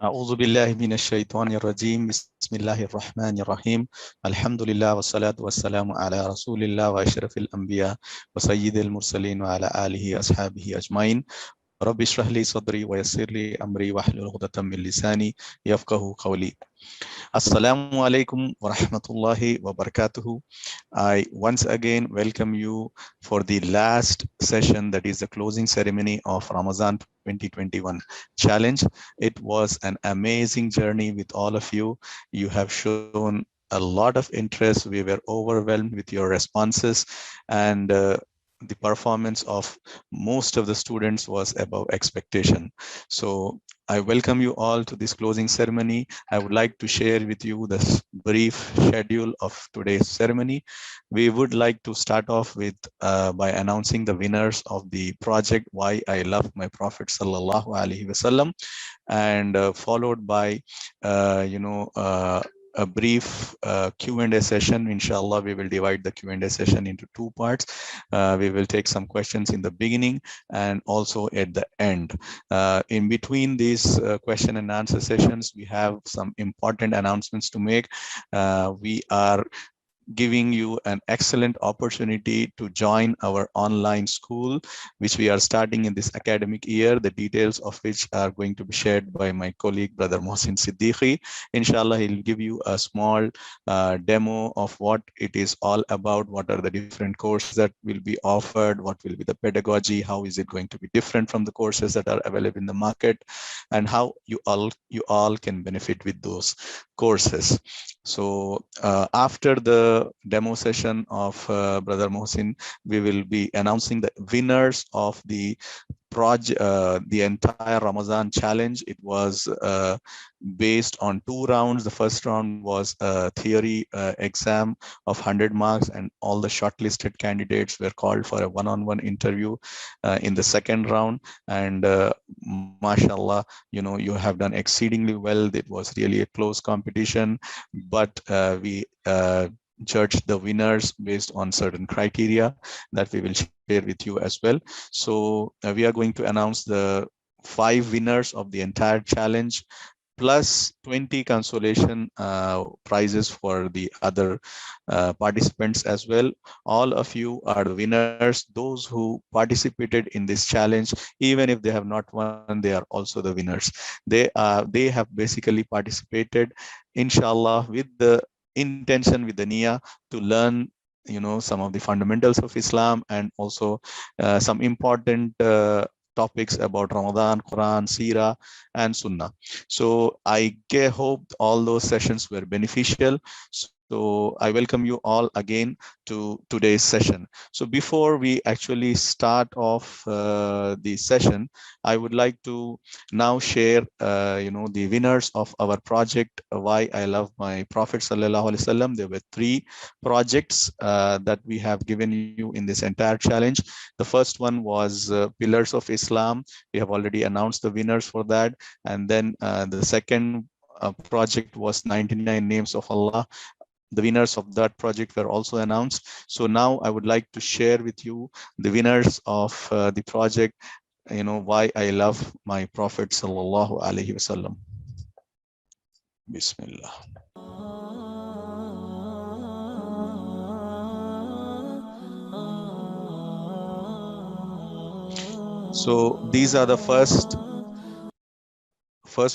أعوذ بالله من الشيطان الرجيم بسم الله الرحمن الرحيم الحمد لله والصلاة والسلام على رسول الله وأشرف الأنبياء وسيد المرسلين وعلى آله أصحابه أجمعين رب اشرح لي صدري ويسر لي أمري واحلل عقدة من لساني يفقه قولي. Assalamu alaikum wa rahmatullahi wa barakatuhu. I once again welcome you for the last session, that is the closing ceremony of Ramadan 2021 challenge. It was an amazing journey with all of you. You have shown a lot of interest. We were overwhelmed with your responses, and the performance of most of the students was above expectation. So I welcome you all to this closing ceremony. I would like to share with you the brief schedule of today's ceremony. We would like to start off with by announcing the winners of the project Why I Love My Prophet Sallallahu Alaihi Wasallam, and followed by a brief Q&A session. Inshallah, we will divide the Q&A session into two parts. We will take some questions in the beginning and also at the end. In between these question and answer sessions, we have some important announcements to make. We are giving you an excellent opportunity to join our online school, which we are starting in this academic year, the details of which are going to be shared by my colleague, Brother Mohsin Siddiqui. Inshallah, he'll give you a small demo of what it is all about, what are the different courses that will be offered, what will be the pedagogy, how is it going to be different from the courses that are available in the market, and how you all can benefit with those courses. So after the demo session of Brother Mohsin, we will be announcing the winners of the project, the entire Ramadan challenge. It was based on 2 rounds. The first round was a theory exam of 100 marks, and all the shortlisted candidates were called for a one-on-one interview in the second round. And mashallah, you have done exceedingly well. It was really a close competition, but we judge the winners based on certain criteria that we will share with you as well. So we are going to announce the 5 winners of the entire challenge, plus 20 consolation prizes for the other participants as well. All of you are the winners. Those who participated in this challenge, even if they have not won, they are also the winners. They have basically participated, inshallah, with the intention, with the niyyah to learn some of the fundamentals of Islam, and also some important topics about Ramadan, Quran, Sirah, and Sunnah. So I hope all those sessions were beneficial. So I welcome you all again to today's session. So before we actually start off the session, I would like to now share the winners of our project Why I Love My Prophet Sallallahu Alaihi Wasallam. There were 3 projects that we have given you in this entire challenge. The first one was Pillars of Islam. We have already announced the winners for that. And then the second project was 99 Names of Allah. The winners of that project were also announced. So now I would like to share with you the winners of the project, Why I Love My Prophet Sallallahu Alaihi Wasallam. Bismillah. So these are the first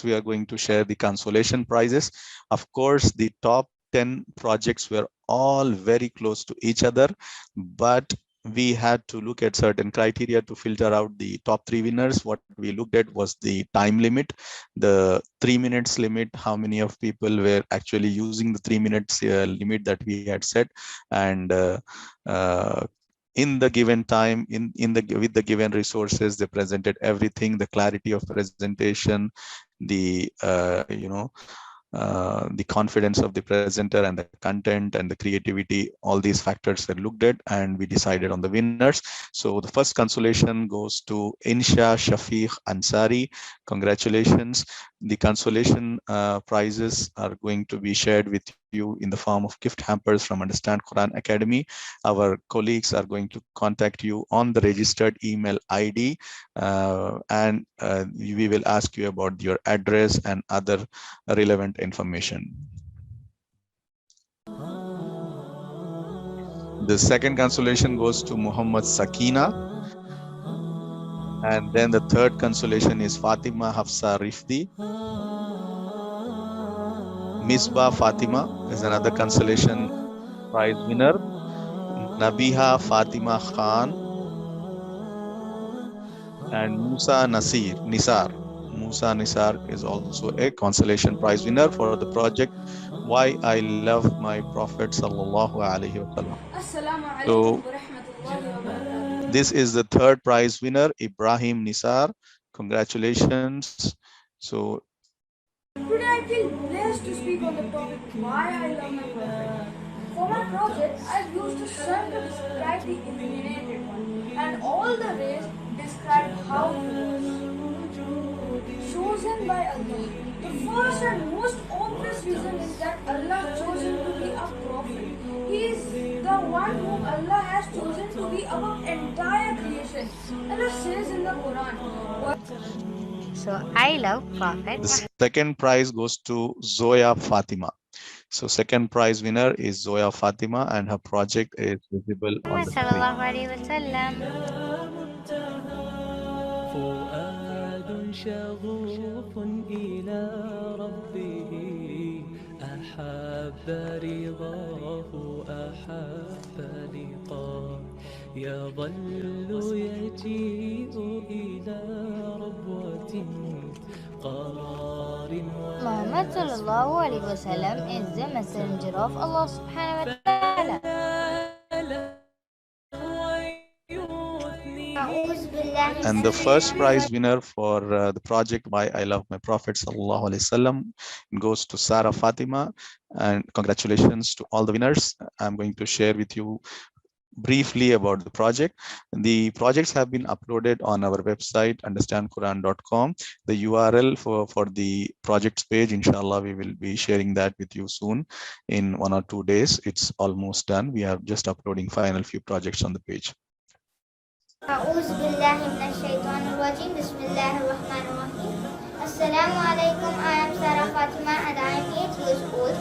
we are going to share the consolation prizes. Of course, the top 10 projects were all very close to each other, but we had to look at certain criteria to filter out the top 3 winners. What we looked at was the time limit, the 3 minutes limit, how many of people were actually using the 3 minutes limit that we had set, and in the given time, with the given resources, they presented everything, the clarity of presentation, the the confidence of the presenter, and the content and the creativity. All these factors were looked at, and we decided on the winners. So the first consolation goes to Insha Shafiq Ansari. Congratulations. The consolation prizes are going to be shared with you in the form of gift hampers from Understand Quran Academy. Our colleagues are going to contact you on the registered email ID, and we will ask you about your address and other relevant information. The second consolation goes to Muhammad Sakina. And then the third consolation is Fatima Hafsa Rifdi. Misbah Fatima is another consolation prize winner. Nabiha Fatima Khan and Musa Nisar. Musa Nisar is also a consolation prize winner for the project Why I Love My Prophet Sallallahu Alaihi Wasallam. So this is the third prize winner, Ibrahim Nisar. Congratulations. So today I feel blessed to speak on the topic why I love my prophet. For my project, I've used the sun to describe the illuminated one, and all the rays describe how he was chosen by Allah. The first and most obvious reason is that Allah chose him to be a prophet. He is the one whom Allah has chosen to be above entire creation. Allah says in the Quran. So I love Prophet. The second prize goes to Zoya Fatima. So second prize winner is Zoya Fatima, and her project is visible on the screen. شغوف إلى ربه أحب رضاه أحب لقاه يظل يجيء إلى ربوة قرار Muhammad sallallahu alaihi wasallam is the messenger of Allah subhanahu wa ta'ala. And the first prize winner for the project Why I Love My Prophet Sallallahu Alaihi Wasallam goes to Sarah Fatima. And congratulations to all the winners. I'm going to share with you briefly about the project. The projects have been uploaded on our website, understandquran.com. The URL for the projects page, inshallah, we will be sharing that with you soon in 1 or 2 days. It's almost done. We are just uploading final few projects on the page. أعوذ بالله من الشيطان الرجيم بسم الله الرحمن الرحيم السلام عليكم. I am Sarah Fatima and I am 8 years old.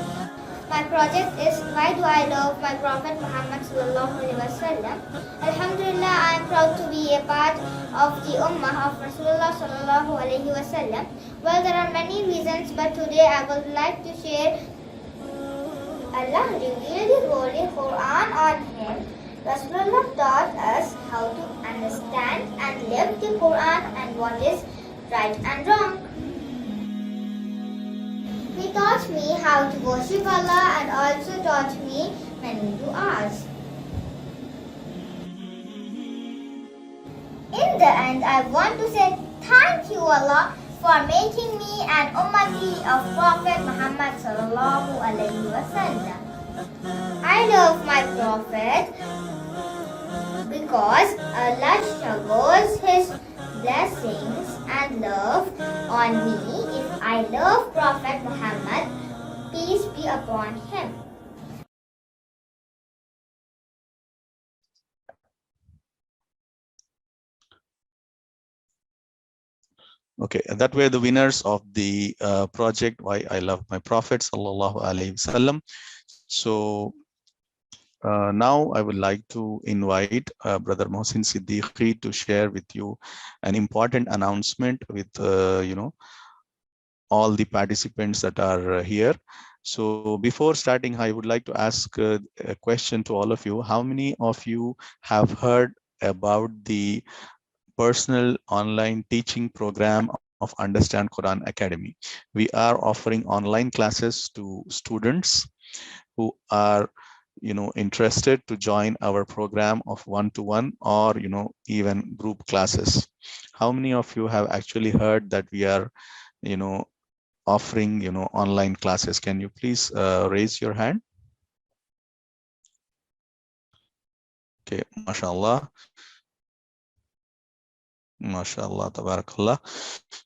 My project is Why Do I Love My Prophet Muhammad Sallallahu Alaihi Wasallam. Alhamdulillah, I am proud to be a part of the Ummah of Rasulullah Sallallahu Alaihi Wasallam. Well, there are many reasons, but today I would like to share. Allah revealed the Holy Quran on him. Rasulullah taught us how to understand and live the Quran and what is right and wrong. He taught me how to worship Allah and also taught me many du'as. In the end, I want to say thank you Allah for making me an ummati of Prophet Muhammad Sallallahu Alaihi Wasallam. I love my Prophet because Allah showers His blessings and love on me if I love Prophet Muhammad, peace be upon him. Okay, and that were the winners of the project Why I Love My Prophet Sallallahu Alaihi Wasallam. So now I would like to invite Brother Mohsin Siddiqui to share with you an important announcement with all the participants that are here. So before starting, I would like to ask a question to all of you. How many of you have heard about the personal online teaching program of Understand Quran Academy? We are offering online classes to students who are interested to join our program of one-to-one or even group classes. How many of you have actually heard that we are offering online classes? Can you please raise your hand? Okay, mashallah. MashaAllah, tabarakallah.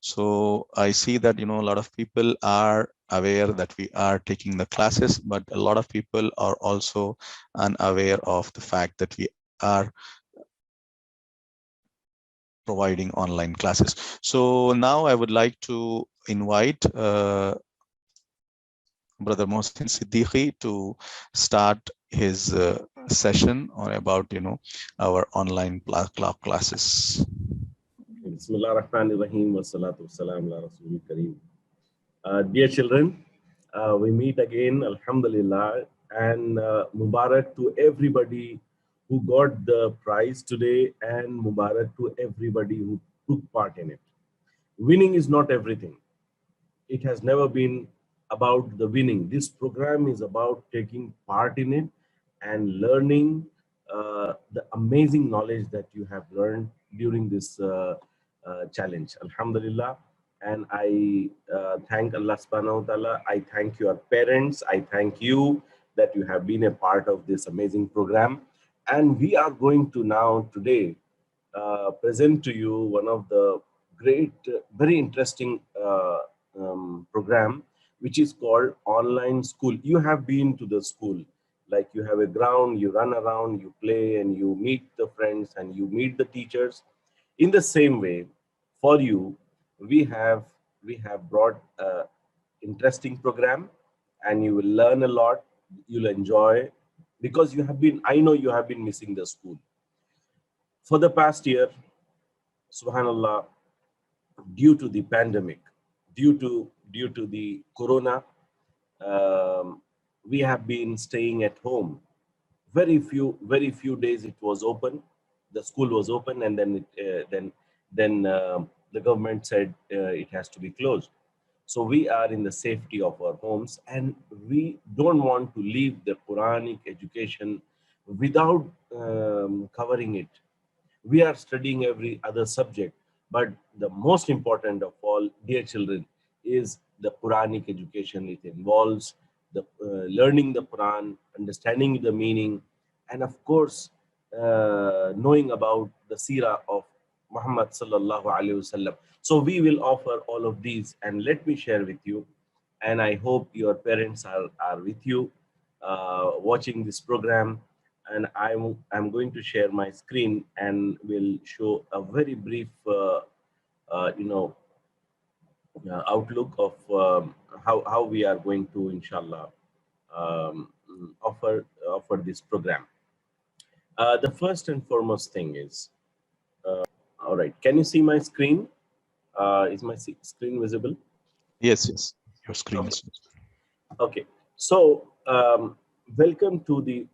So I see that, a lot of people are aware that we are taking the classes, but a lot of people are also unaware of the fact that we are providing online classes. So now I would like to invite Brother Mohsin Siddiqui to start his session on about, our online classes. Bismillah ar-Rahman ar-Rahim wa salatu wassalam ala Rasulil Kareem. Dear children, we meet again, Alhamdulillah, and Mubarak to everybody who got the prize today, and Mubarak to everybody who took part in it. Winning is not everything. It has never been about the winning. This program is about taking part in it and learning the amazing knowledge that you have learned during this challenge. Alhamdulillah. And I thank Allah subhanahu wa ta'ala. I thank your parents. I thank you that you have been a part of this amazing program. And we are going to now today present to you one of the great, very interesting program, which is called online school. You have been to the school, like you have a ground, you run around, you play, and you meet the friends and you meet the teachers. In the same way, for you, we have brought a interesting program, and you will learn a lot. You'll enjoy, because you have been, I know you have been missing the school for the past year. Subhanallah, due to the pandemic, due to the corona, we have been staying at home. Very few days it was open, the school was open, and then the government said it has to be closed. So we are in the safety of our homes, and we don't want to leave the Quranic education without covering it. We are studying every other subject, but the most important of all, dear children, is the Quranic education. It involves the learning the Quran, understanding the meaning, and of course, knowing about the seerah of Muhammad sallallahu alaihi wasallam. So we will offer all of these, and let me share with you, and I hope your parents are with you watching this program. And I'm going to share my screen and will show a very brief outlook of how we are going to, inshallah, offer this program. The first and foremost thing is, all right, can you see my screen? Is my screen visible? Yes, your screen is visible. Okay, so welcome to the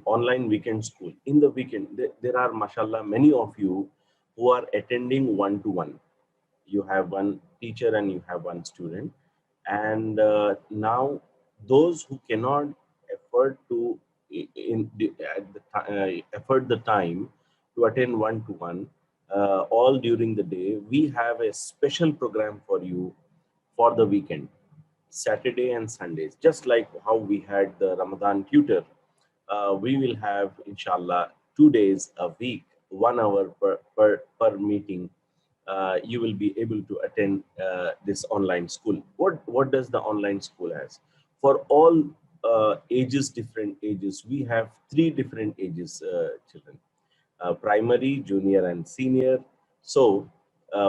online weekend school. In the weekend, there are, mashallah, many of you who are attending one-to-one. You have one teacher and you have one student. And now those who cannot afford to afford the time to attend one-to-one all during the day, we have a special program for you for the weekend, Saturday and Sundays. Just like how we had the Ramadan tutor, we will have, inshallah, 2 days a week, 1 hour per meeting. You will be able to attend this online school. What does the online school has? For all ages, different ages, we have 3 different ages, children. Primary, junior, and senior. So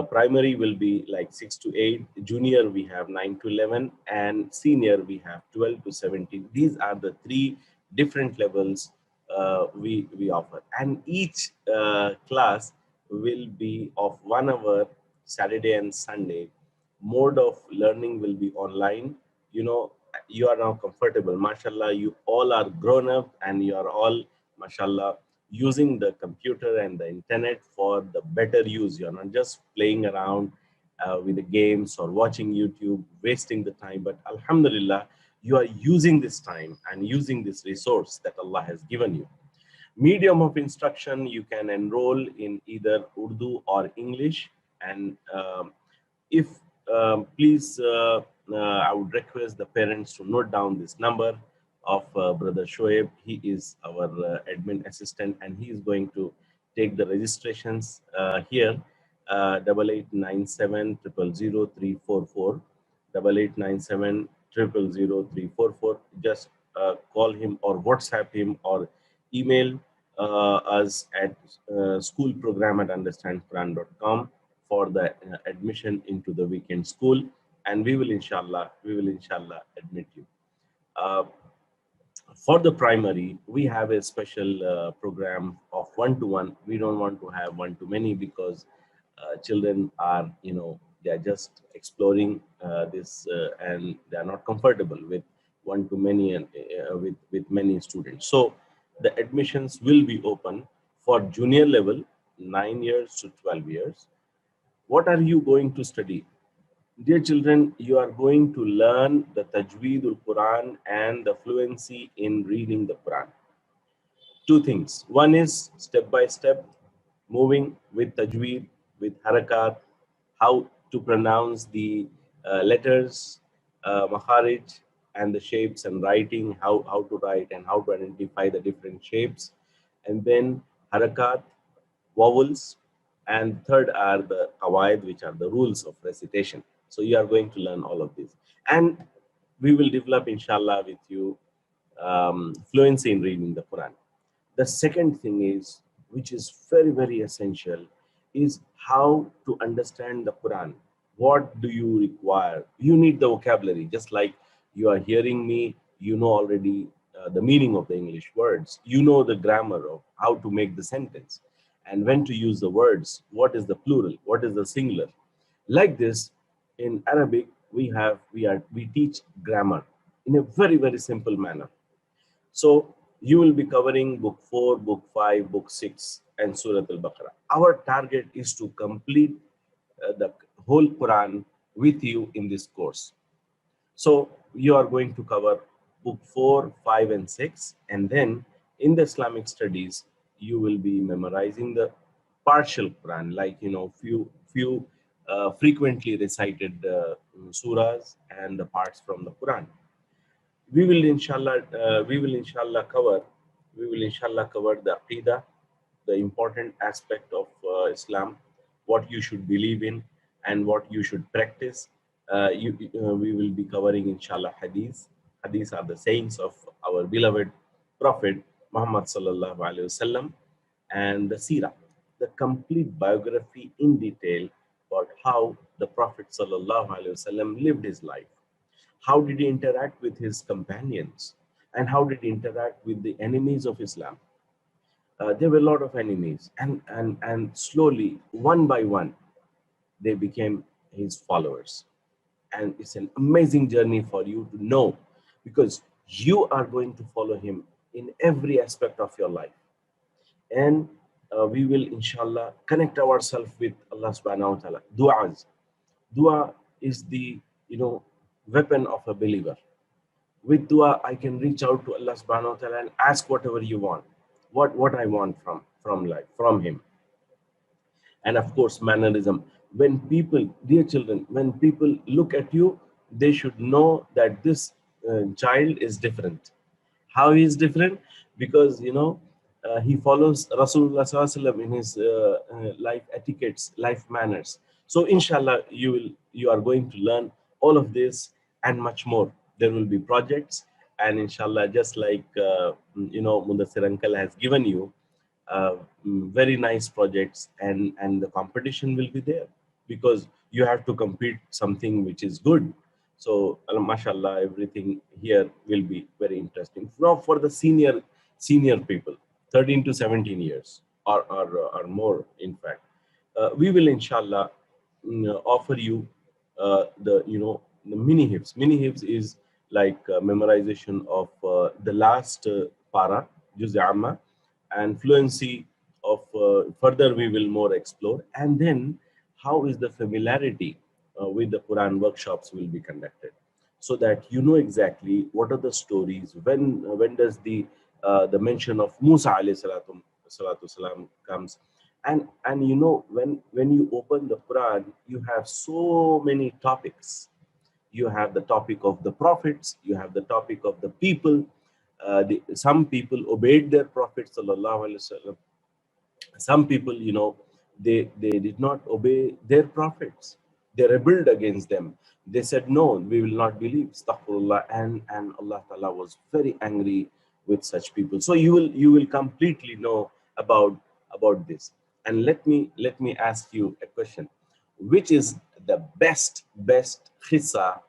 primary will be like 6 to 8, junior we have 9 to 11, and senior we have 12 to 17. These are the 3 different levels we offer, and each class will be of 1 hour, Saturday and Sunday. Mode of learning will be online. You are now comfortable, mashallah. You all are grown up, and you are all, mashallah, using the computer and the internet for the better use. You're not just playing around with the games or watching YouTube, wasting the time, but alhamdulillah, you are using this time and using this resource that Allah has given you. Medium of instruction, you can enroll in either Urdu or English. And please, I would request the parents to note down this number of Brother Shoaib. He is our admin assistant, and he is going to take the registrations here. 8897 000 344, 8897 000 344. Just call him or WhatsApp him or email us at schoolprogram@understandquran.com for the admission into the weekend school, and we will inshallah admit you. Uh, for the primary, we have a special program of one-to-one. We don't want to have one-to-many because children are, they are just exploring this and they are not comfortable with one-to-many and with many students. So the admissions will be open for junior level, 9 years to 12 years. What are you going to study? Dear children, you are going to learn the Tajweedul Quran and the fluency in reading the Quran. Two things. One is step by step, moving with Tajweed, with Harakat, how to pronounce the letters, Makharij, and the shapes and writing, how to write and how to identify the different shapes. And then Harakat, vowels, and third are the qawaid, which are the rules of recitation. So you are going to learn all of this, and we will develop inshallah with you fluency in reading the Quran. The second thing is, which is very, very essential, is how to understand the Quran. What do you require? You need the vocabulary. Just like you are hearing me, you know already the meaning of the English words. You know the grammar of how to make the sentence and when to use the words. What is the plural? What is the singular? Like this, in Arabic, we teach grammar in a very, very simple manner. So you will be covering book 4, book 5, book 6, and Surah Al-Baqarah. Our target is to complete the whole Quran with you in this course. So you are going to cover book 4, 5, and 6, and then in the Islamic studies, you will be memorizing the partial Quran, like few frequently recited surahs and the parts from the Quran. We will inshallah cover the aqidah, the important aspect of Islam, what you should believe in and what you should practice. We will be covering inshallah hadith. Hadith are the sayings of our beloved Prophet Muhammad sallallahu alaihi wasallam, and the seerah, the complete biography in detail about how the Prophet sallallahu alaihi wasallam lived his life. How did he interact with his companions? And how did he interact with the enemies of Islam? There were a lot of enemies, and slowly, one by one, they became his followers. And it's an amazing journey for you to know, because you are going to follow him in every aspect of your life. And we will, inshallah, connect ourselves with Allah subhanahu wa ta'ala. Du'as. Dua is the, weapon of a believer. With dua, I can reach out to Allah subhanahu wa ta'ala and ask whatever you want, what I want from life, from him. And of course, mannerism. When people, dear children, when people look at you, they should know that this child is different. How he is different? Because, he follows Rasulullah sallallahu alaihi wasallam in his life etiquettes, life manners. So inshallah, you are going to learn all of this and much more. There will be projects, and inshallah, just like Mudassir uncle has given you very nice projects, and the competition will be there, because you have to compete something which is good. So mashallah, everything here will be very interesting. Now for the senior people, 13 to 17 years or more, in fact, we will inshallah offer you the mini hifz. Mini hifz is like memorization of the last para, Juz Amma, and fluency of further we will more explore. And then how is the familiarity with the Quran workshops will be conducted, so that you know exactly what are the stories, when does the mention of Musa alayhi salatu salam comes. And when you open the Quran, you have so many topics. You have the topic of the prophets, you have the topic of the people. Some people obeyed their prophet sallallahu alaihi wasallam. Some people, they did not obey their prophets. They rebelled against them. They said, no, we will not believe. Astaghfirullah. And Allah Ta'ala was very angry with such people. So you will completely know about this. And let me ask you a question. Which is the best qissa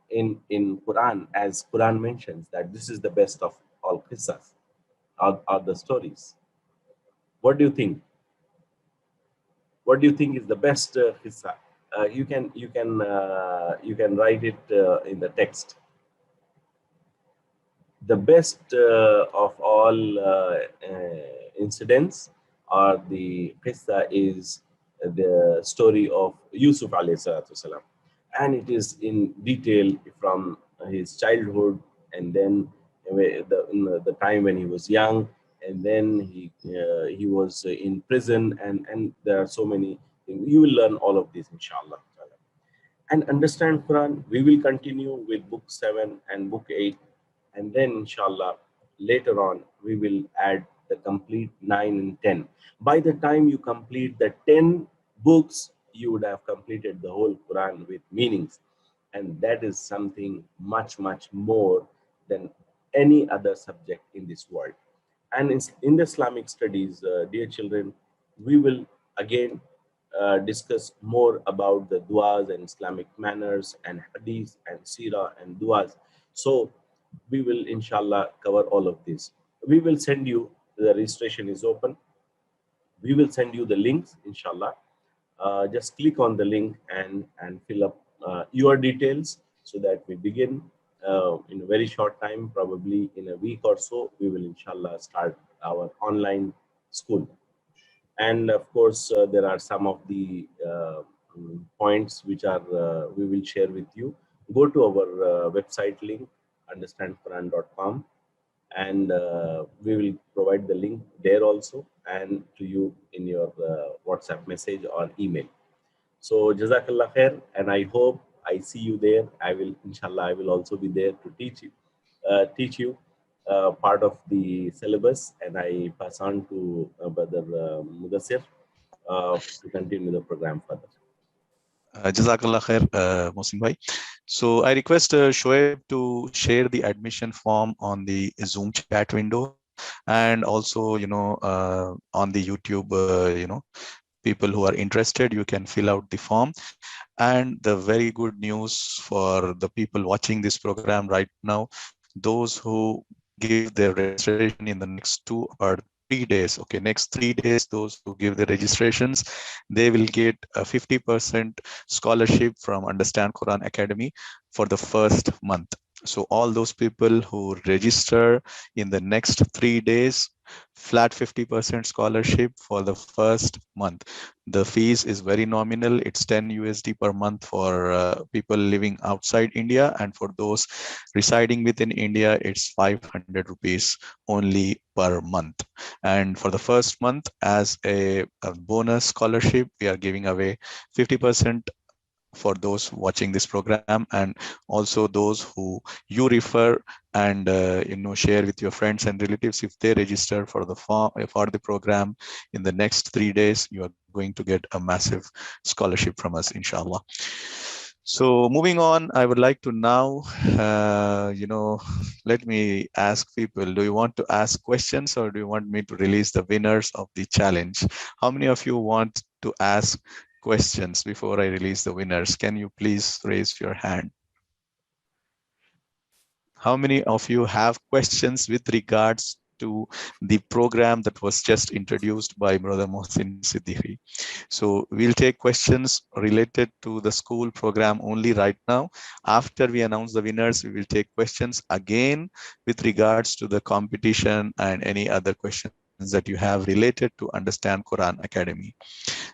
in Quran, as Quran mentions that this is the best of all qissas, are the stories. What do you think? What do you think is the best qissa? You can write it in the text. The best of all incidents or the qissa is the story of Yusuf alayhi salatu wasalam. And it is in detail from his childhood, and then the time when he was young, and then he was in prison, and there are so many things. You will learn all of this, inshallah, and understand Quran. We will continue with book 7 and book 8, and then inshallah later on we will add the complete 9 and 10. By the time you complete the 10 books, you would have completed the whole Quran with meanings, and that is something much more than any other subject in this world. And in the Islamic studies, dear children, we will again discuss more about the du'as and Islamic manners and hadith and seerah and du'as. So we will inshallah cover all of this. We will send you, the registration is open. We will send you the links, inshallah. Just click on the link and fill up your details so that we begin in a very short time, probably in a week or so. We will inshallah start our online school. And of course, there are some of the points which are we will share with you. Go to our website link, understandquran.com, and we will provide the link there also, and to you in your WhatsApp message or email. So Jazakallah khair, and I hope I see you there. I will, inshallah, I will also be there to teach you part of the syllabus, and I pass on to Brother Mudassir to continue the program further. Jazakallah khair, Mohsin bhai. So I request Shoaib to share the admission form on the Zoom chat window, and also, on the YouTube, people who are interested, you can fill out the form. And the very good news for the people watching this program right now, those who give their registration in the next 2 or 3 days, okay, next 3 days, those who give the registrations, they will get a 50% scholarship from Understand Quran Academy for the first month. So all those people who register in the next 3 days, flat 50% scholarship for the first month. The fees is very nominal. It's 10 USD per month for people living outside India, and for those residing within India, it's 500 rupees only per month. And for the first month, as a bonus scholarship, we are giving away 50% for those watching this program, and also those who you refer and share with your friends and relatives. If they register for the program in the next 3 days, you are going to get a massive scholarship from us, inshallah. So moving on, I would like to now, let me ask people, do you want to ask questions, or do you want me to release the winners of the challenge? How many of you want to ask questions before I release the winners? Can you please raise your hand? How many of you have questions with regards to the program that was just introduced by Brother Mohsin Siddiqui? So we'll take questions related to the school program only right now. After we announce the winners, we will take questions again with regards to the competition and any other questions that you have related to Understand Quran Academy.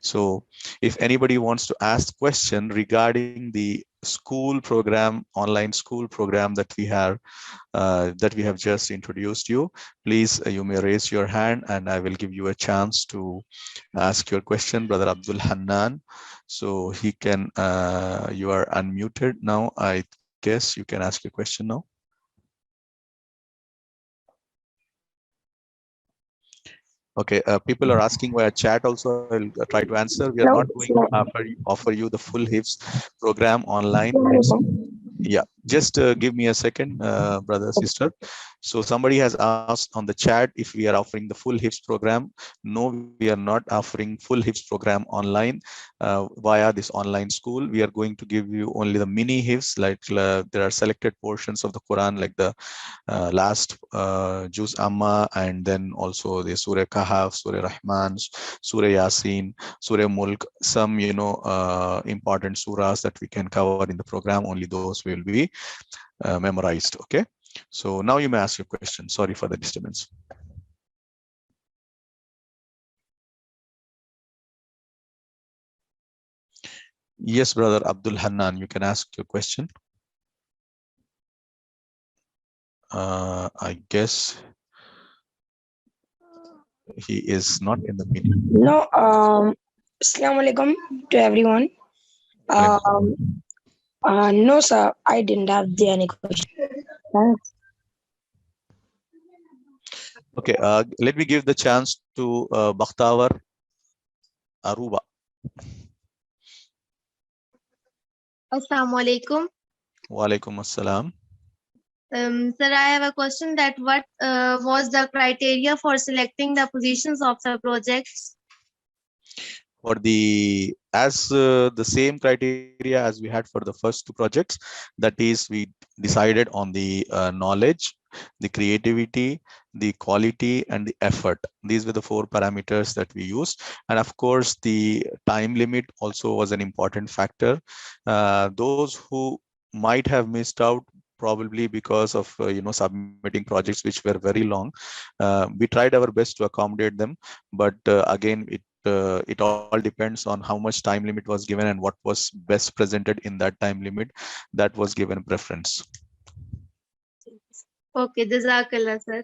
So if anybody wants to ask question regarding the school program, online school program that we have just introduced you, please, you may raise your hand and I will give you a chance to ask your question. Brother Abdul Hannan, so he can, you are unmuted now. I guess you can ask your question now. Okay, people are asking via chat also. I'll try to answer. We are not going to offer you the full HIFS program online. Yeah, just give me a second, brother, sister. So somebody has asked on the chat if we are offering the full HIFS program. No, we are not offering full HIFS program online via this online school. We are going to give you only the mini HIFS, like there are selected portions of the Quran, like the last Juz Amma, and then also the Surah Kahf, Surah Rahman, Surah Yasin, Surah Mulk, some important surahs that we can cover in the program. Only those will be memorized. Okay, so now you may ask your question. Sorry for the disturbance. Yes, brother Abdul Hannan, you can ask your question. I guess he is not in the meeting. No, Assalamu alaikum to everyone. No, sir, I didn't have any question. Thanks. Okay, let me give the chance to Bakhtawar Aruba. Assalamu alaikum. Wa alaikum assalam. Sir, I have a question that what was the criteria for selecting the positions of the projects? For the same criteria as we had for the first two projects, that is, we decided on the knowledge, the creativity, the quality, and the effort. These were the 4 parameters that we used, and of course the time limit also was an important factor. Those who might have missed out, probably because of submitting projects which were very long, we tried our best to accommodate them, but again it all depends on how much time limit was given and what was best presented in that time limit. That was given preference. Okay, Jazakallah, sir.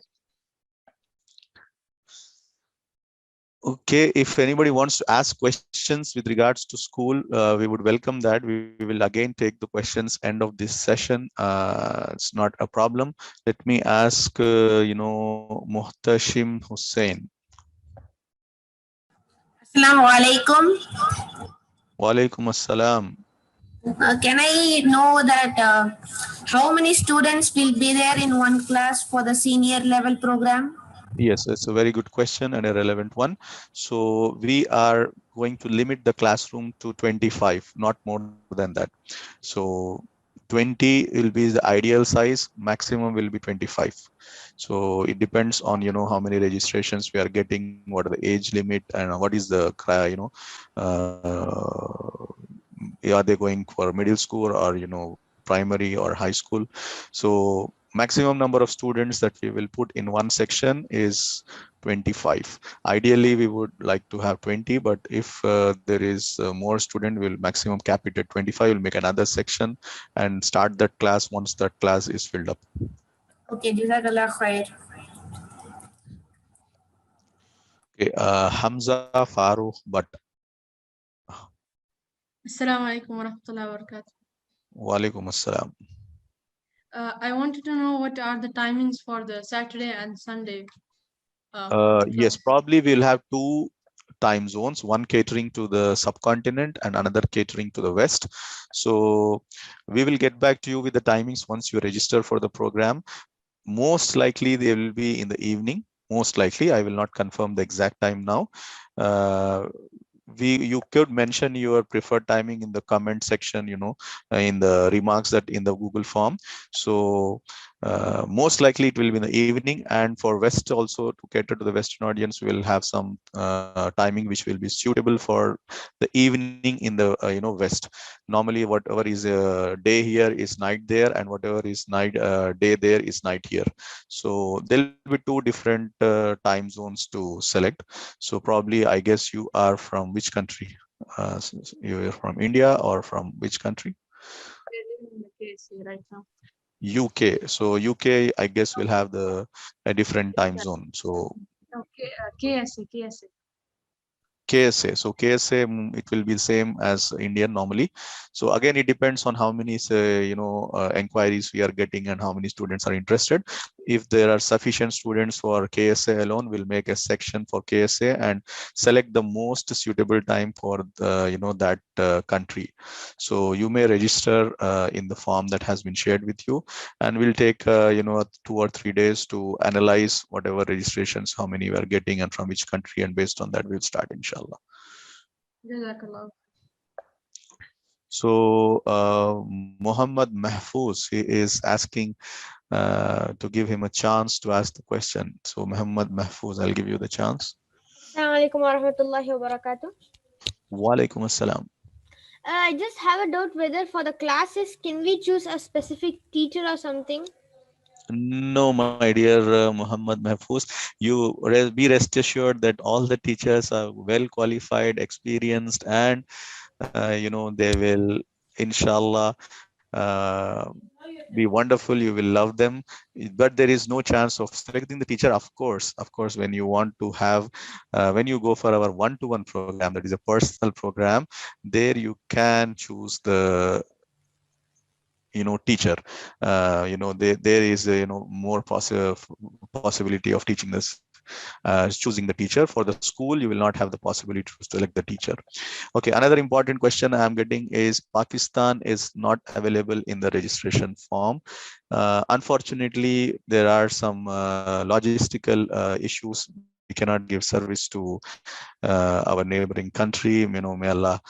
Okay, if anybody wants to ask questions with regards to school, we would welcome that. We will again take the questions end of this session. It's not a problem. Let me ask, Muhtashim Hussain. Assalamu alaikum. Wa alaikum assalam. Can I know that how many students will be there in one class for the senior level program? Yes, it's a very good question and a relevant one. So we are going to limit the classroom to 25, not more than that. So 20 will be the ideal size, maximum will be 25. So it depends on how many registrations we are getting, what are the age limit, and what is the are they going for middle school or primary or high school. So maximum number of students that we will put in one section is 25. Ideally we would like to have 20, but if there is more student, we'll maximum cap it at 25. We'll make another section and start that class once that class is filled up. Okay, Jazakallah khair. Okay, Hamza Farooq Bhatt. Assalamu alaikum wa rahmatullahi wa barakatuh. Wa alaikum assalam. I wanted to know what are the timings for the Saturday and Sunday. Yes, probably we'll have 2 time zones, one catering to the subcontinent and another catering to the West. So we will get back to you with the timings once you register for the program. Most likely they will be in the evening. Most likely, I will not confirm the exact time now. You could mention your preferred timing in the comment section, in the remarks that in the Google form. So most likely it will be in the evening, and for West also, to cater to the Western audience, we will have some timing which will be suitable for the evening in the West. Normally whatever is day here is night there, and whatever is night day there is night here. So there'll be 2 different time zones to select. So probably, I guess you are from which country? You are from India or from which country? I live in the KSA right now. UK. So UK, I guess, will have a different time zone. So okay, KSA. KSA. So KSA, it will be the same as Indian normally. So again, it depends on how many inquiries we are getting and how many students are interested. If there are sufficient students for KSA alone, we'll make a section for KSA and select the most suitable time for the that country. So you may register in the form that has been shared with you, and we'll take 2 or 3 days to analyze whatever registrations, how many we are getting and from which country, and based on that we'll start, inshallah. Jazakallah. So Muhammad Mahfouz, he is asking to give him a chance to ask the question. So Muhammad Mahfouz, I'll give you the chance. Assalamu alaikum warahmatullahi wabarakatuh. Wa alaikum assalam. I just have a doubt whether for the classes, can we choose a specific teacher or something? No, my dear Muhammad Mahfouz, you be rest assured that all the teachers are well qualified, experienced, and they will, inshallah, be wonderful. You will love them, but there is no chance of selecting the teacher. Of course, when you want to have, when you go for our one-to-one program, that is a personal program, there you can choose the teacher. There is more possibility of teaching this, choosing the teacher. For the school, you will not have the possibility to select the teacher. Okay, another important question I am getting is Pakistan is not available in the registration form. Unfortunately, there are some logistical issues. We cannot give service to our neighboring country. May Allah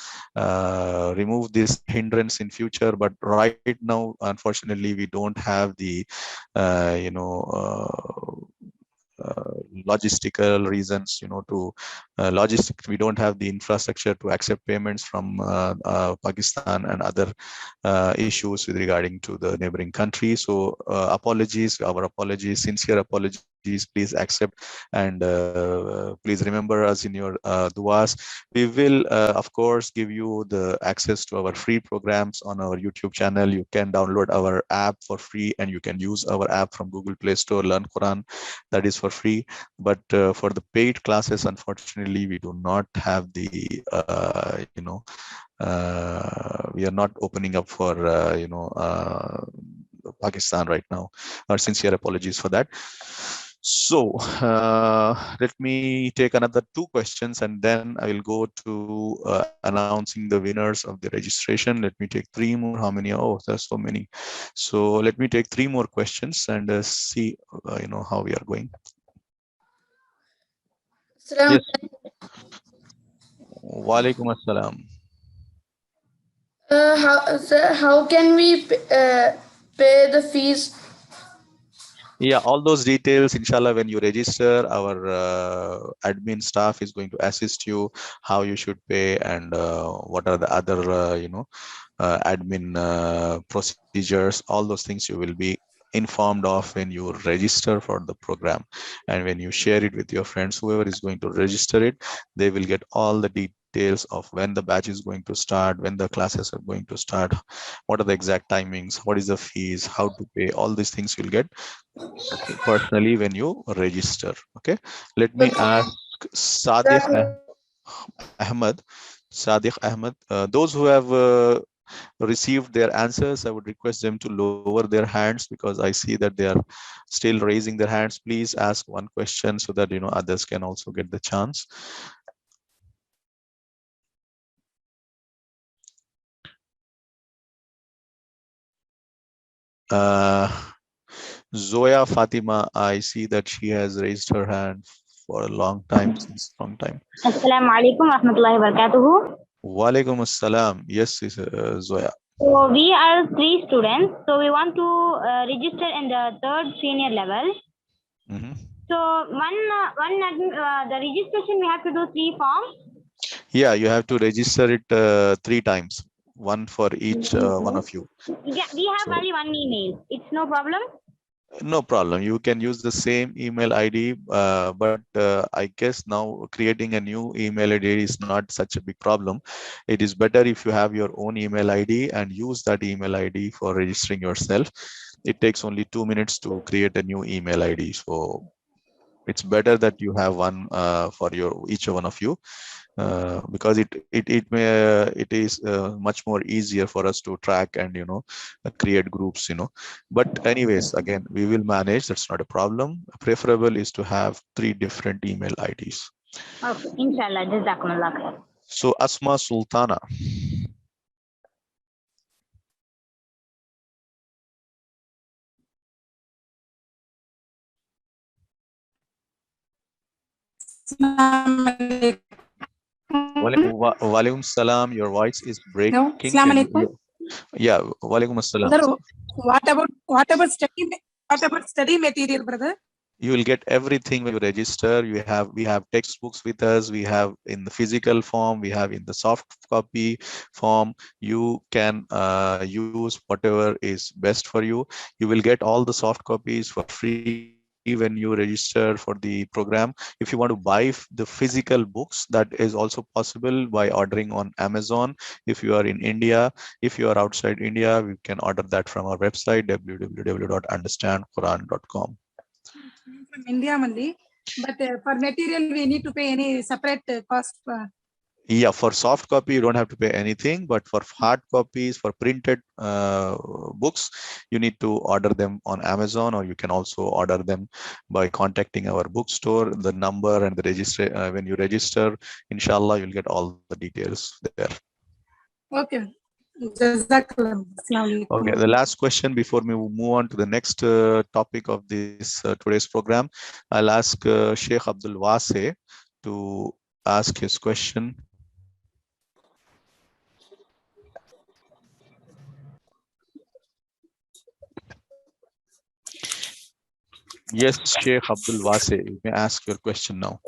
remove this hindrance in future. But right now, unfortunately, we don't have the logistical reasons, we don't have the infrastructure to accept payments from Pakistan, and other issues with regarding to the neighboring country. So apologies, our apologies, sincere apologies. Please accept, and please remember us in your duas. We will, of course, give you the access to our free programs on our YouTube channel. You can download our app for free, and you can use our app from Google Play Store, Learn Quran, that is for free. But for the paid classes, unfortunately, we do not have the, we are not opening up for, Pakistan right now. Our sincere apologies for that. So let me take another 2 questions, and then I will go to announcing the winners of the registration. Let me take 3 more. How many? Oh, there's so many. So let me take 3 more questions and see, how we are going. Yes. Wa alaikum assalam. How can we pay the fees? Yeah, all those details, inshallah, when you register, our admin staff is going to assist you how you should pay, and what are the other, admin procedures. All those things you will be informed of when you register for the program, and when you share it with your friends. Whoever is going to register it, they will get all the details of when the batch is going to start, when the classes are going to start, what are the exact timings, what is the fees, how to pay. All these things you'll get personally when you register. Okay, let me ask Sadiq Ahmed. Those who have received their answers, I would request them to lower their hands, because I see that they are still raising their hands. Please ask one question so that others can also get the chance. Zoya Fatima, I see that she has raised her hand for a long time, since long time. Assalamu alaikum warahmatullahi wabarakatuh. Wa alaikum assalam. Yes, Zoya. So we are 3 students. So we want to register in the 3rd senior level. So the registration, we have to do 3 forms. Yeah, you have to register it 3 times, one for each one of you. Yeah, we have only one email. It's no problem. No problem. You can use the same email ID, but I guess now creating a new email ID is not such a big problem. It is better if you have your own email ID and use that email ID for registering yourself. It takes only 2 minutes to create a new email ID. So It's better that you have one for each one of you, because it is much more easier for us to track and create groups. But anyways, again, we will manage. That's not a problem. Preferable is to have 3 different email IDs. Okay, inshallah. Jazakumullah khair. So Asma Sultana. Walaikum salam. Your voice is breaking. No, Assalamu alaikum. Yeah, walaikum assalam. Brother, what about study material, brother? You will get everything when you register. We have textbooks with us. We have in the physical form. We have in the soft copy form. You can use whatever is best for you. You will get all the soft copies for free when you register for the program. If you want to buy the physical books, that is also possible by ordering on Amazon. If you are in India, if you are outside India, we can order that from our website, www.understandquran.com. From India only, but for material we need to pay any separate cost. Yeah, for soft copy you don't have to pay anything, but for hard copies, for printed books, you need to order them on Amazon, or you can also order them by contacting our bookstore. The number and the register, when you register, inshallah, you'll get all the details there. Okay. Okay, the last question before we move on to the next topic of this today's program, I'll ask Sheikh Abdul Wase to ask his question. Yes, Sheikh Abdul Wase, you may ask your question now.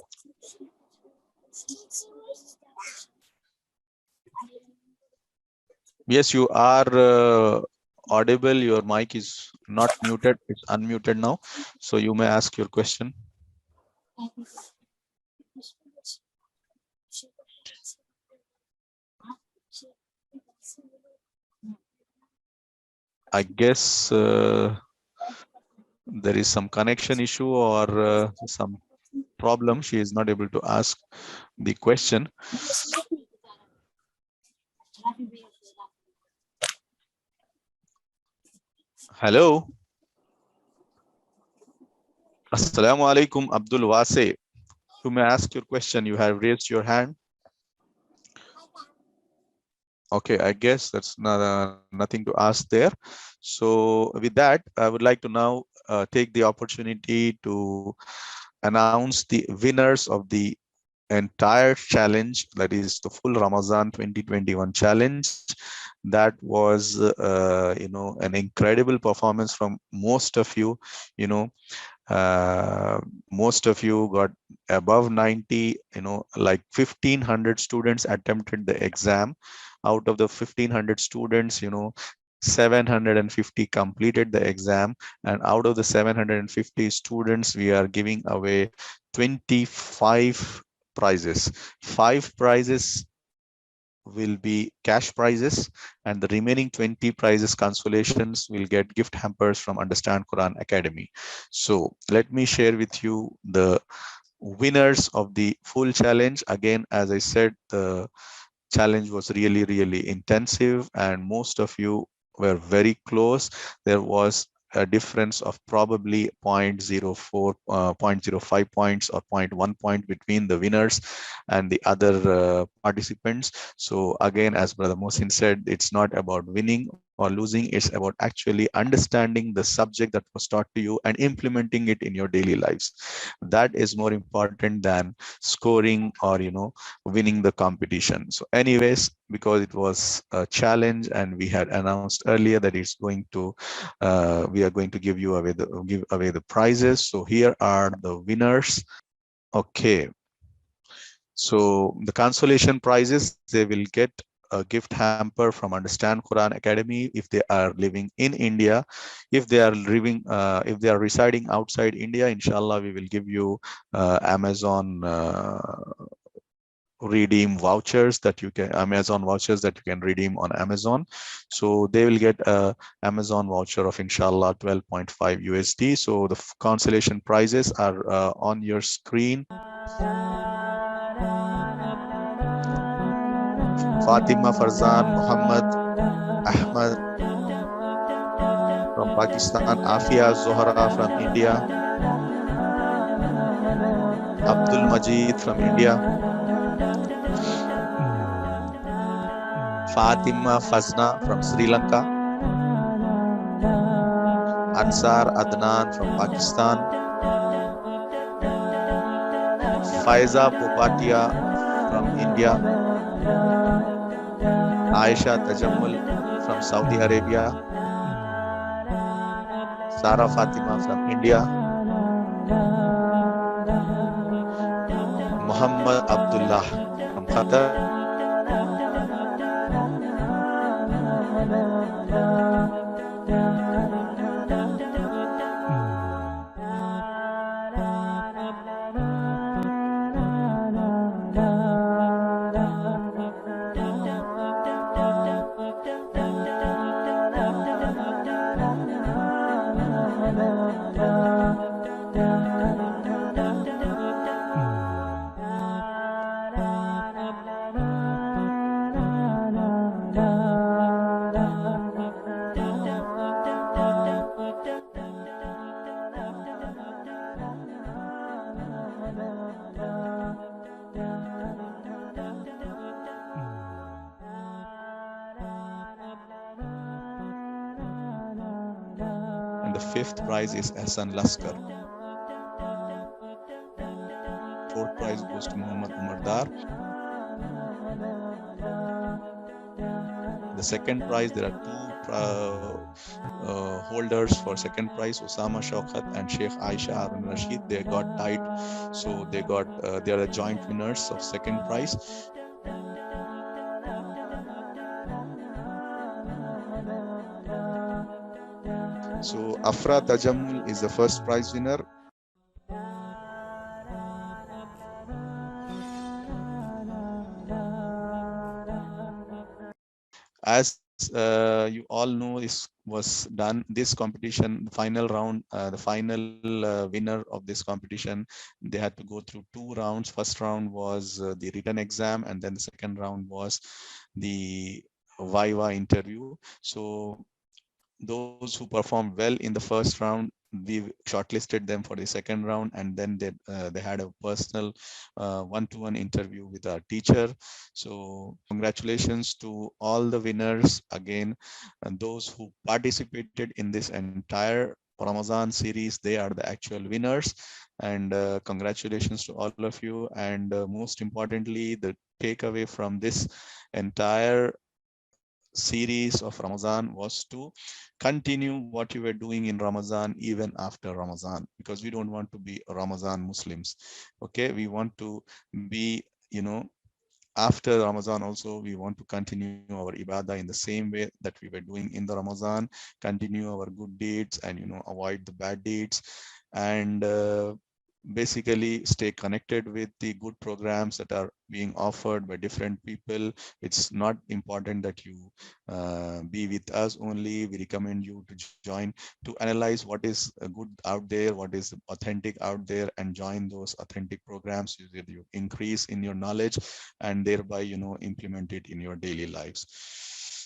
Yes, you are audible. Your mic is not muted. It's unmuted now. So you may ask your question. I guess there is some connection issue or some problem. She is not able to ask the question. Hello. Assalamu alaikum, Abdul Wase. You may ask your question. You have raised your hand. Okay, I guess that's nothing to ask there. So with that, I would like to now take the opportunity to announce the winners of the entire challenge, that is the full Ramadan 2021 challenge. That was an incredible performance from most of you. Most of you got above 90, like 1500 students attempted the exam. Out of the 1500 students, 750 completed the exam, and out of the 750 students, we are giving away 25 prizes. 5 prizes will be cash prizes, and the remaining 20 prizes, consolations, will get gift hampers from Understand Quran Academy. So let me share with you the winners of the full challenge. Again, as I said, the challenge was really, really intensive, and most of you were very close. There was a difference of probably 0.04, 0.05 points or 0.1 point between the winners and the other participants. So again, as Brother Mohsin said, it's not about winning or losing, it's about actually understanding the subject that was taught to you and implementing it in your daily lives. That is more important than scoring or winning the competition. So anyways, because it was a challenge and we had announced earlier that it's going to we are going to give away the prizes. So here are the winners. Okay, so the consolation prizes, they will get a gift hamper from Understand Quran Academy if they are living in India. If they are residing outside India, inshallah, we will give you Amazon redeem vouchers that you can, Amazon vouchers that you can redeem on Amazon. So they will get a Amazon voucher of inshallah 12.5 USD. So the consolation prizes are on your screen. Fatima Farzan Muhammad Ahmad from Pakistan, Afia Zohra from India, Abdul Majid from India, Fatima Fazna from Sri Lanka, Ansar Adnan from Pakistan, Faiza Popatia from India, Aisha Tajammul from Saudi Arabia, Sara Fatima from India, Muhammad Abdullah from Qatar, the fifth prize is Hassan Laskar. Fourth prize goes to Muhammad Umar Dar. The second prize, there are two holders for second prize, Osama Shaukat and Sheikh Aisha Harun Rashid. They got tied, so they got they are the joint winners of second prize. So Afra Tajammul is the first prize winner. As you all know, this was done, this competition, the final round, the final winner of this competition, they had to go through 2 rounds. First round was the written exam, and then the second round was the Viva interview. So those who performed well in the first round, we shortlisted them for the second round, and then they had a personal one-to-one interview with our teacher. So congratulations to all the winners again, and those who participated in this entire Ramadan series. They are the actual winners, and congratulations to all of you. And most importantly, the takeaway from this entire series of Ramadan was to continue what you were doing in Ramadan even after Ramadan, because we don't want to be Ramadan Muslims. Okay, we want to be, you know, after Ramadan also, we want to continue our ibadah in the same way that we were doing in the Ramadan, continue our good deeds, and, you know, avoid the bad deeds, and basically stay connected with the good programs that are being offered by different people. It's not important that you be with us only. We recommend you to join, to analyze what is good out there, what is authentic out there, and join those authentic programs. You increase in your knowledge, and thereby, you know, implement it in your daily lives.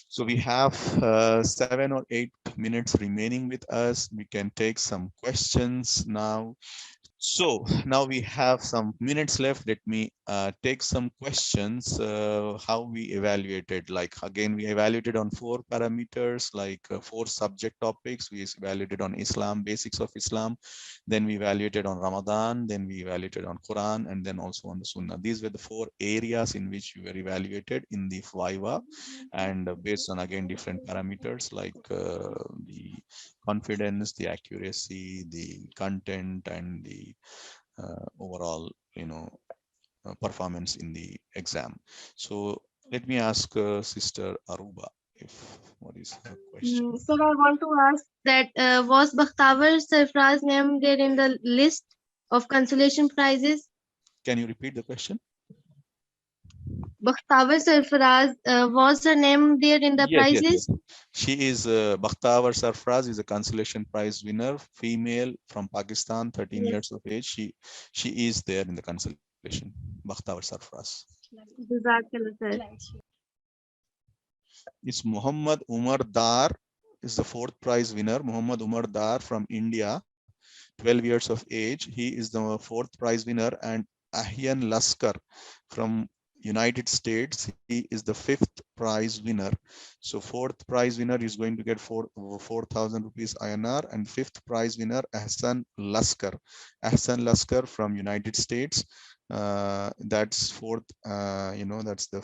So we have 7 or 8 minutes remaining with us. We can take some questions now. So now we have some minutes left. Let me take some questions. How we evaluated, like, again, we evaluated on 4 parameters, like 4 subject topics. We evaluated on Islam, basics of Islam. Then we evaluated on Ramadan. Then we evaluated on Quran, and then also on the Sunnah. These were the 4 areas in which you were evaluated in the Viva, and based on, again, different parameters like the confidence, the accuracy, the content, and the overall, you know, performance in the exam. So let me ask Sister Aruba, what is her question? Sir, I want to ask that was Bakhtavar Sarfraz name there in the list of consolation prizes? Can you repeat the question? Bakhtavar Sarfaraz, was her name there in the Yes, prize yes, yes. list? She is Bakhtavar Sarfraz is a consolation prize winner, female from Pakistan, 13 Yes. years of age. She is there in the consolation. Bakhtavar Sarfraz. Jazakallah, sir. It's Muhammad Umar Dar is the fourth prize winner. Muhammad Umar Dar from India, 12 years of age. He is the fourth prize winner. And Ahyan Laskar from United States, he is the fifth prize winner. So fourth prize winner is going to get 4,000 rupees INR, and fifth prize winner Ahsan Laskar. Ahsan Laskar from United States. That's fourth, that's the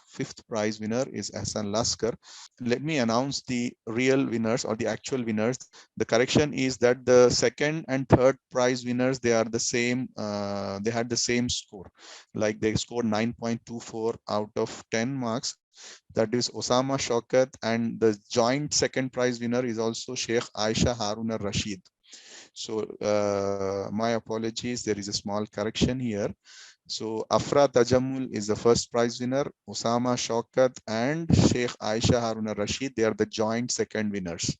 fifth prize winner is Ahsan Laskar. Let me announce the real winners or the actual winners. The correction is that the second and third prize winners, they are the same. They had the same score, like they scored 9.24 out of 10 marks. That is Osama Shaukat, and the joint second prize winner is also Sheikh Aisha Haruna Rashid. So my apologies, there is a small correction here. So Afra Tajammul is the first prize winner. Osama Shaukat and Sheikh Aisha Haruna Rashid, they are the joint second winners.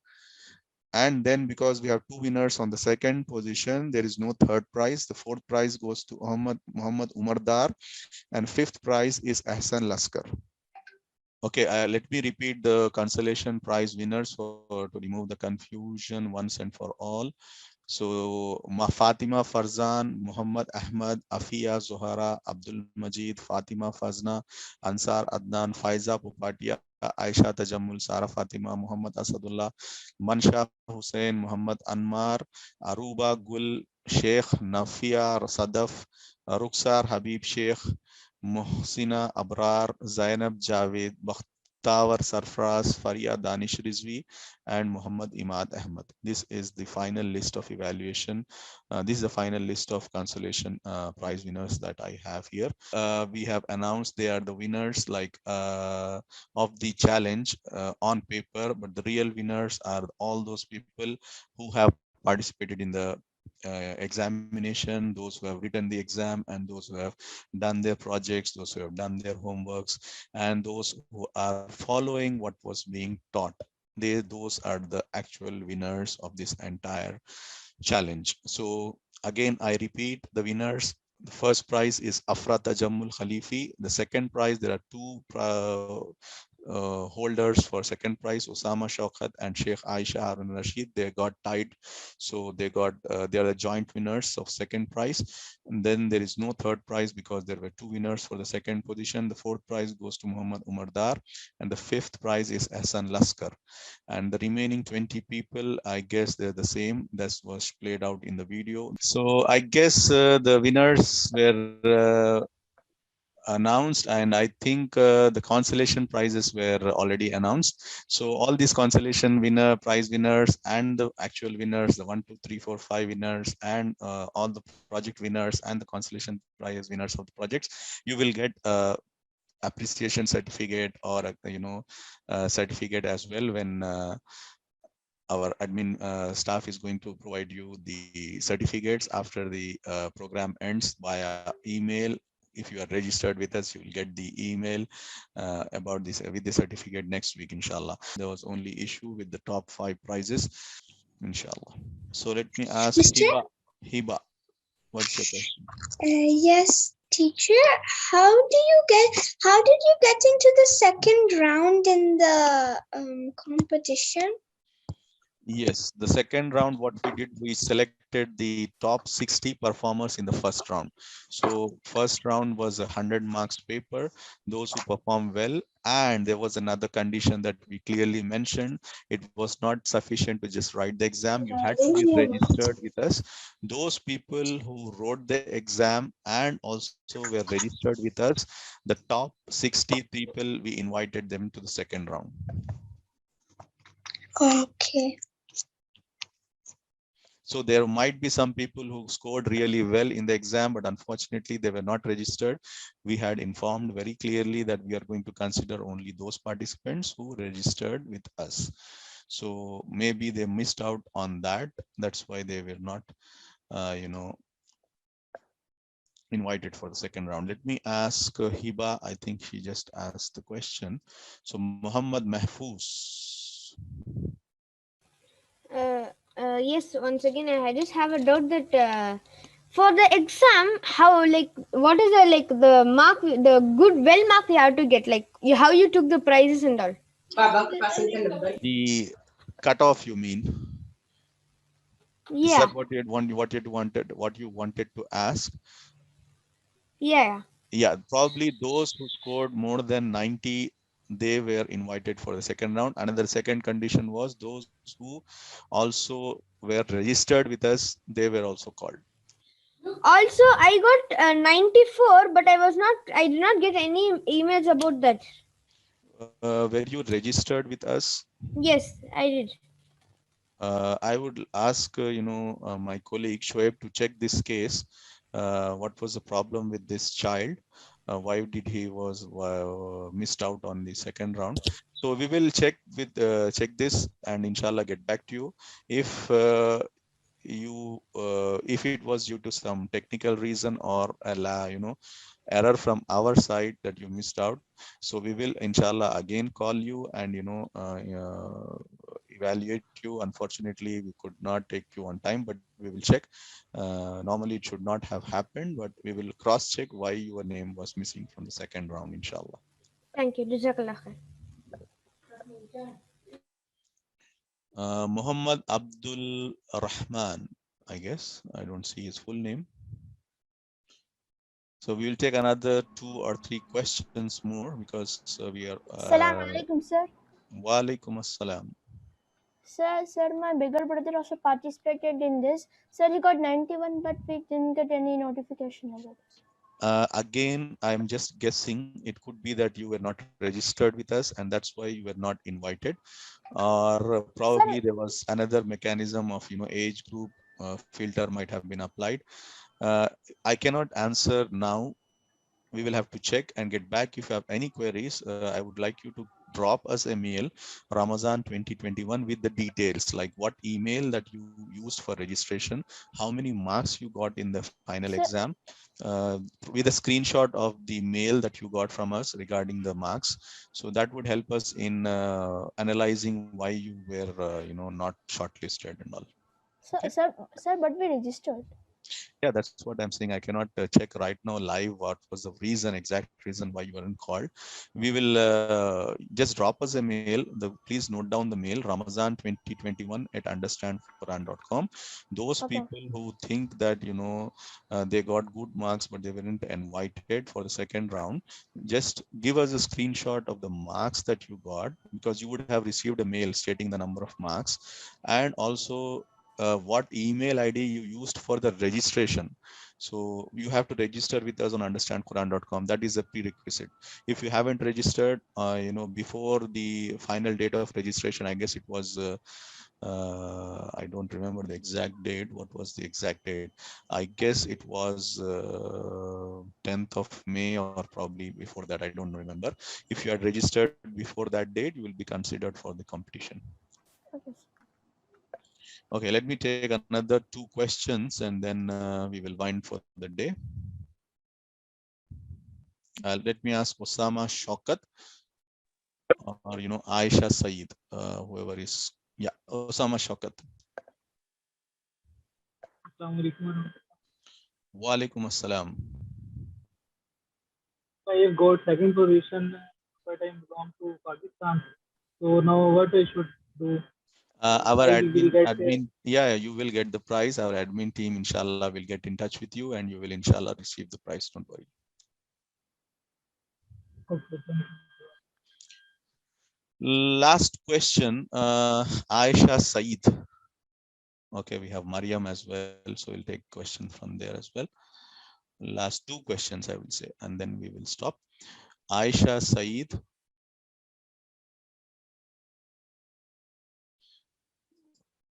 And then because we have two winners on the second position, there is no third prize. The fourth prize goes to Muhammad Umar Dar, and fifth prize is Ahsan Laskar. Okay, let me repeat the consolation prize winners to remove the confusion once and for all. So Fatima Farzan, Muhammad Ahmad, Afia Zohara, Abdul Majid, Fatima Fazna, Ansar Adnan, Faiza Pupatia, Aisha Tajammul, Sara Fatima, Muhammad Asadullah, Mansha Hussain, Muhammad Anmar, Aruba Gul, Sheikh Nafia Sadaf, Ruksar Habib Sheikh, Muhsina Abrar, Zainab Javed, Bakhtavar Sarfraz, Faria Danish Rizvi, and Muhammad Imad Ahmad. This is the final list of evaluation. This is the final list of consolation prize winners that I have here. We have announced they are the winners of the challenge on paper, but the real winners are all those people who have participated in the examination, those who have written the exam, and those who have done their projects, those who have done their homeworks, and those who are following what was being taught. Those are the actual winners of this entire challenge. So again, I repeat the winners. The first prize is Afra Tajammul Khalifi. The second prize, there are two holders for second prize, Osama Shaukat and Sheikh Aisha Harun Rashid. They got tied, so they are the joint winners of second prize. And then there is no third prize because there were two winners for the second position. The fourth prize goes to Muhammad Umar Dar, and the fifth prize is Ahsan Laskar. And the remaining 20 people, I guess they're the same. That was played out in the video. So I guess the winners were announced, and I think the consolation prizes were already announced. So all these consolation prize winners and the actual winners, the 1, 2, 3, 4, 5 winners, and all the project winners and the consolation prize winners of the projects, you will get appreciation certificate or certificate as well when our admin staff is going to provide you the certificates after the program ends via email. If you are registered with us, you will get the email about this with the certificate next week, inshallah. There was only issue with the top 5 prizes, inshallah. So let me ask Hiba, what's your question? Yes, teacher. How did you get into the second round in the competition? Yes, the second round, what we did, we selected the top 60 performers in the first round. So first round was 100 marks paper, those who perform well. And there was another condition that we clearly mentioned. It was not sufficient to just write the exam. You had to be registered with us. Those people who wrote the exam and also were registered with us, the top 60 people, we invited them to the second round. Okay. So there might be some people who scored really well in the exam, but unfortunately they were not registered. We had informed very clearly that we are going to consider only those participants who registered with us. So maybe they missed out on that. That's why they were not, invited for the second round. Let me ask Hiba. I think she just asked the question. So Muhammad Mahfouz. Yes, once again, I just have a doubt that for the exam, how, like, what is the, like, the mark, the good well mark we have to get, like, how you took the prizes and all. The cutoff, you mean? Yeah. Is that what you wanted to ask? Yeah. Yeah, probably those who scored more than 90, they were invited for the second round. Another second condition was those who also were registered with us, they were also called. Also, I got 94, but I did not get any emails about that. Were you registered with us? Yes, I did. I would ask, my colleague Shoaib to check this case. What was the problem with this child? Why did he was missed out on the second round? So we will check this and inshallah get back to you. If if it was due to some technical reason or error from our side that you missed out, so we will inshallah again call you and evaluate you. Unfortunately, we could not take you on time, but we will check. Normally it should not have happened, but we will cross check why your name was missing from the second round, inshallah. Thank you. Jazakallah khair. Muhammad Abdul Rahman, I guess. I don't see his full name. So we will take another 2 or 3 questions more because we are. Assalamu alaikum, sir. Wa alaikum assalam. Sir, my bigger brother also participated in this. Sir, he got 91, but we didn't get any notification about it. Again, I'm just guessing. It could be that you were not registered with us, and that's why you were not invited. Or probably there was another mechanism of age group filter might have been applied. I cannot answer now. We will have to check and get back. If you have any queries, I would like you to drop us a mail, Ramadan 2021, with the details, like what email that you used for registration, how many marks you got in the final exam, with a screenshot of the mail that you got from us regarding the marks. So that would help us in analyzing why you were, not shortlisted and all. Okay. Sir, but we registered. Yeah, that's what I'm saying. I cannot check right now live what was the exact reason why you weren't called. We will just drop us a mail. Please note down the mail, Ramadan2021@understandquran.com. Those people who think that they got good marks but they weren't invited for the second round, just give us a screenshot of the marks that you got, because you would have received a mail stating the number of marks, and also what email ID you used for the registration. So you have to register with us on understandquran.com. That is a prerequisite. If you haven't registered, before the final date of registration, I guess it was, I don't remember the exact date. What was the exact date? I guess it was 10th of May or probably before that. I don't remember. If you had registered before that date, you will be considered for the competition. Okay. Okay, let me take another 2 questions and then we will wind for the day. Let me ask Osama Shaukat or Aisha Saeed, whoever is. Yeah, Osama Shaukat. Wa alaikum assalam. I got second position, but I belong to Pakistan. So now what I should do? Our admin, yeah, you will get the prize. Our admin team, inshallah, will get in touch with you and you will, inshallah, receive the prize. Don't worry. Okay, last question, Aisha Saeed. Okay, we have Mariam as well, so we'll take questions from there as well. Last 2 questions, I will say, and then we will stop. Aisha Saeed.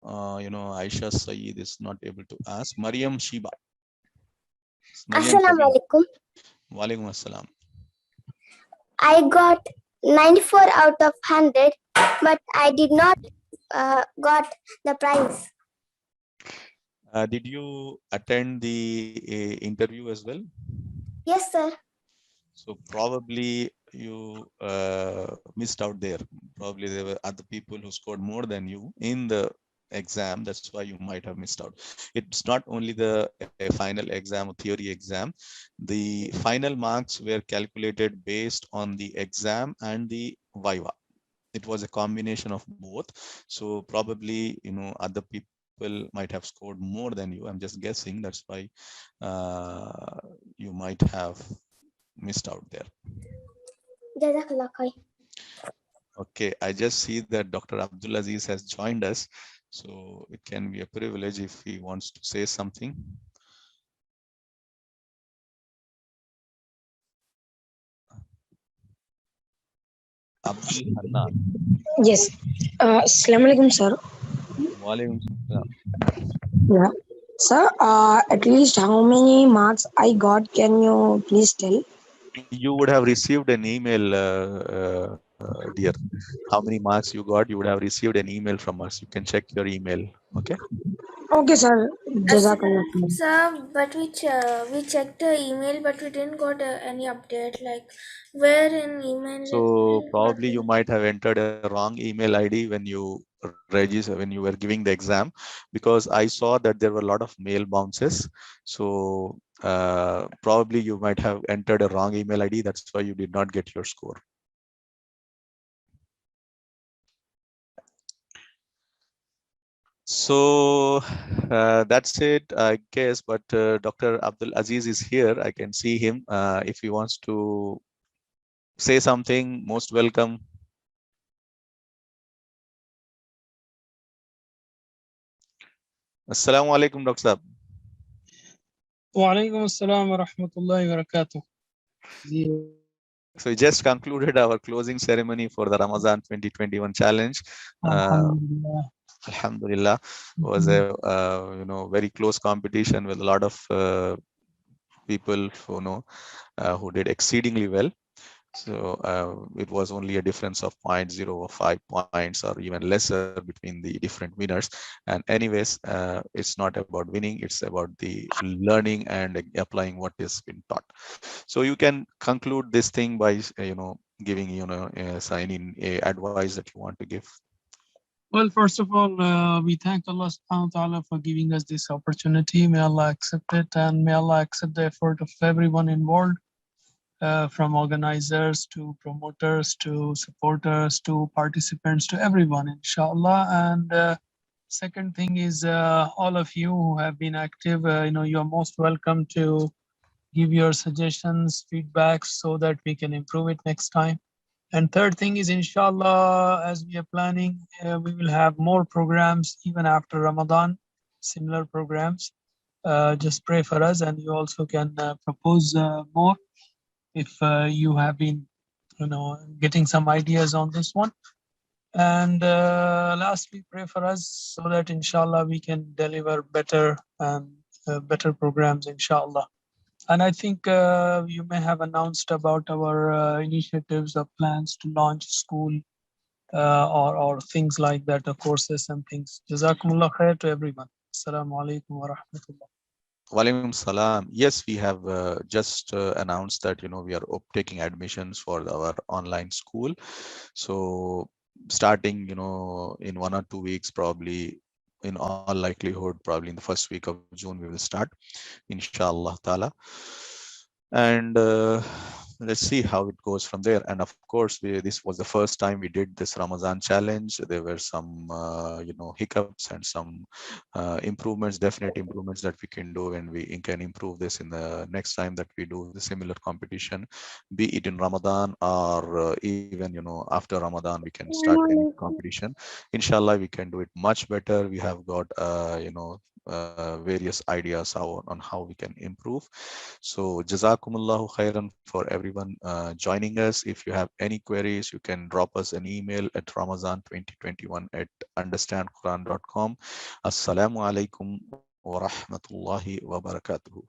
Aisha Saeed is not able to ask. Mariam Shiba. Assalamu alaikum. Wa alaikum assalam. I got 94 out of 100, but I did not got the prize. Did you attend the interview as well? Yes, sir. So probably you missed out there. Probably there were other people who scored more than you in the exam. That's why you might have missed out. It's not only the final exam or theory exam. The final marks were calculated based on the exam and the viva. It was a combination of both. So probably, you know, other people might have scored more than you. I'm just guessing. That's why you might have missed out there. Jazakallah khair. Okay, I just see that Dr. Abdul Aziz has joined us, so it can be a privilege if he wants to say something. Abdul Hanan. Yes. Assalamu alaikum, sir. Walaikum salam. Yeah. Sir, at least how many marks I got, can you please tell? You would have received an email, dear. How many marks you got? You would have received an email from us. You can check your email. Okay. Okay, sir. Jazakallah. Sir, but we checked the email, but we didn't got any update. Like where in email? So probably you might have entered a wrong email ID when you register, when you were giving the exam, because I saw that there were a lot of mail bounces. So probably you might have entered a wrong email ID. That's why you did not get your score. So that's it, I guess. But Dr. Abdul Aziz is here. I can see him. If he wants to say something, most welcome. Assalamu alaikum, Dr. Saab. Wa alaikum assalam wa rahmatullahi wa barakatuh. So we just concluded our closing ceremony for the Ramadan 2021 challenge. Alhamdulillah, was a you know, very close competition with a lot of people who who did exceedingly well. So it was only a difference of 0.05 points or even lesser between the different winners. And anyways, it's not about winning, it's about the learning and applying what has been taught. So you can conclude this thing by giving any advice that you want to give. Well, first of all, we thank Allah subhanahu wa ta'ala for giving us this opportunity. May Allah accept it, and may Allah accept the effort of everyone involved. From organizers to promoters to supporters to participants to everyone, inshallah. And second thing is all of you who have been active, you are most welcome to give your suggestions, feedbacks, so that we can improve it next time. And third thing is, inshallah, as we are planning, we will have more programs even after Ramadan, similar programs. Just pray for us, and you also can propose more if you have been getting some ideas on this one. And lastly, pray for us so that inshallah we can deliver better programs, inshallah. And I think you may have announced about our initiatives or plans to launch school or things like that, or courses and things. Jazakumullah khair to everyone. Assalamu alaikum wa rahmatullah. Walaikum salam. Yes, we have just announced that we are taking admissions for our online school. So starting in 1 or 2 weeks, probably in all likelihood, probably in the first week of June, we will start, inshallah ta'ala. And let's see how it goes from there. And of course, this was the first time we did this Ramadan challenge. There were some hiccups and some improvements, definite improvements that we can do, and we can improve this in the next time that we do the similar competition, be it in Ramadan or even after Ramadan, we can start any competition. Inshallah, we can do it much better. We have got various ideas on how we can improve. So jazakumullahu khairan for everyone joining us. If you have any queries, you can drop us an email at Ramazan2021@understandquran.com. Assalamu alaikum wa rahmatullahi wa barakatuhu.